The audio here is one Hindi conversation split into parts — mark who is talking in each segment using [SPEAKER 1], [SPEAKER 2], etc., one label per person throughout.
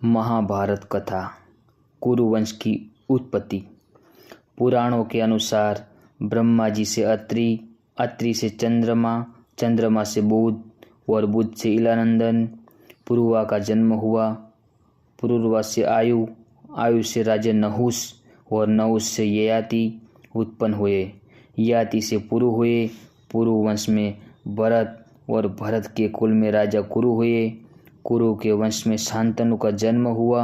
[SPEAKER 1] महाभारत कथा। कुरुवंश की उत्पत्ति। पुराणों के अनुसार ब्रह्मा जी से अत्रि, अत्रि से चंद्रमा, चंद्रमा से बुध और बुध से इलानंदन, पुरुवा का जन्म हुआ। पुरुरवा से आयु, आयु से राजा नहुस और नहुस से ययाति उत्पन्न हुए। ययाति से पुरु हुए। पुरु वंश में भरत और भरत के कुल में राजा कुरु हुए। कुरु के वंश में शांतनु का जन्म हुआ।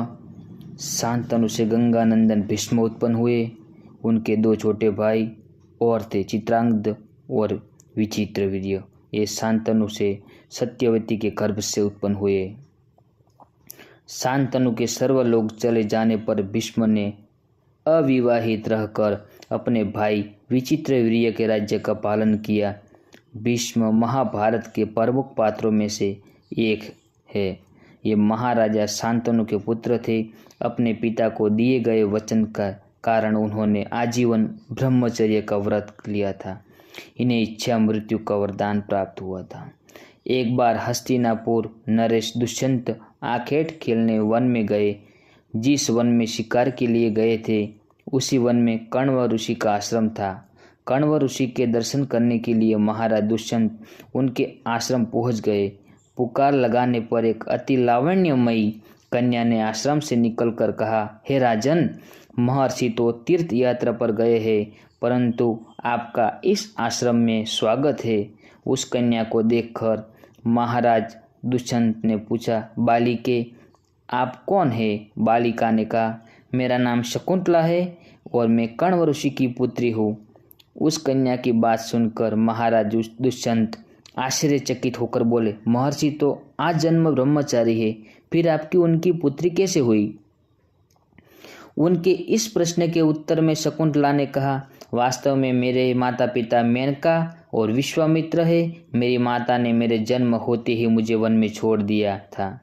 [SPEAKER 1] शांतनु से गंगानंदन भीष्म उत्पन्न हुए। उनके दो छोटे भाई और थे, चित्रांगद और विचित्रवीर्य। ये शांतनु से सत्यवती के गर्भ से उत्पन्न हुए। शांतनु के सर्वलोक चले जाने पर भीष्म ने अविवाहित रहकर अपने भाई विचित्रवीर्य के राज्य का पालन किया। भीष्म महाभारत के प्रमुख पात्रों में से एक है। ये महाराजा शांतनु के पुत्र थे। अपने पिता को दिए गए वचन का कारण उन्होंने आजीवन ब्रह्मचर्य का व्रत लिया था। इन्हें इच्छा मृत्यु का वरदान प्राप्त हुआ था। एक बार हस्तिनापुर नरेश दुष्यंत आखेट खेलने वन में गए। जिस वन में शिकार के लिए गए थे उसी वन में कण्व ऋषि का आश्रम था। कण्व ऋषि के दर्शन करने के लिए महाराज दुष्यंत उनके आश्रम पहुंच गए। पुकार लगाने पर एक अति लावण्यमयी कन्या ने आश्रम से निकलकर कहा, हे राजन, महर्षि तो तीर्थ यात्रा पर गए हैं, परंतु आपका इस आश्रम में स्वागत है। उस कन्या को देखकर महाराज दुष्यंत ने पूछा, बालिके, आप कौन है? बालिका ने कहा, मेरा नाम शकुंतला है और मैं कण्व ऋषि की पुत्री हूँ। उस कन्या की बात सुनकर महाराज दुष्यंत आश्चर्यचकित होकर बोले, महर्षि तो आज जन्म ब्रह्मचारी है, फिर आपकी उनकी पुत्री कैसे हुई? उनके इस प्रश्न के उत्तर में शकुंतला ने कहा, वास्तव में मेरे माता पिता मेनका और विश्वामित्र है। मेरी माता ने मेरे जन्म होते ही मुझे वन में छोड़ दिया था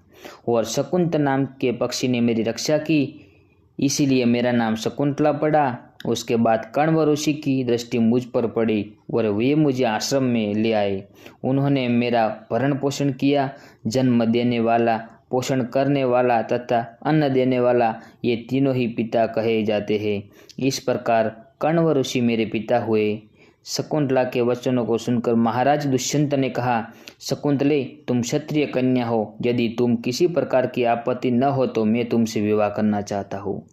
[SPEAKER 1] और शकुंत नाम के पक्षी ने मेरी रक्षा की, इसीलिए मेरा नाम शकुंतला पड़ा। उसके बाद कण्व ऋषि की दृष्टि मुझ पर पड़ी और वे मुझे आश्रम में ले आए। उन्होंने मेरा भरण पोषण किया। जन्म देने वाला, पोषण करने वाला तथा अन्न देने वाला, ये तीनों ही पिता कहे जाते हैं। इस प्रकार कण्व ऋषि मेरे पिता हुए। शकुंतला के वचनों को सुनकर महाराज दुष्यंत ने कहा, शकुंतले, तुम क्षत्रिय कन्या हो। यदि तुम किसी प्रकार की आपत्ति न हो तो मैं तुमसे विवाह करना चाहता हूँ।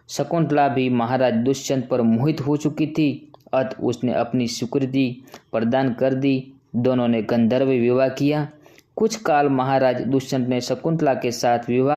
[SPEAKER 1] शकुंतला भी महाराज दुष्यंत पर मोहित हो चुकी थी। अतः उसने अपनी स्वीकृति प्रदान कर दी। दोनों ने गंधर्व विवाह किया। कुछ काल महाराज दुष्यंत ने शकुंतला के साथ विवाह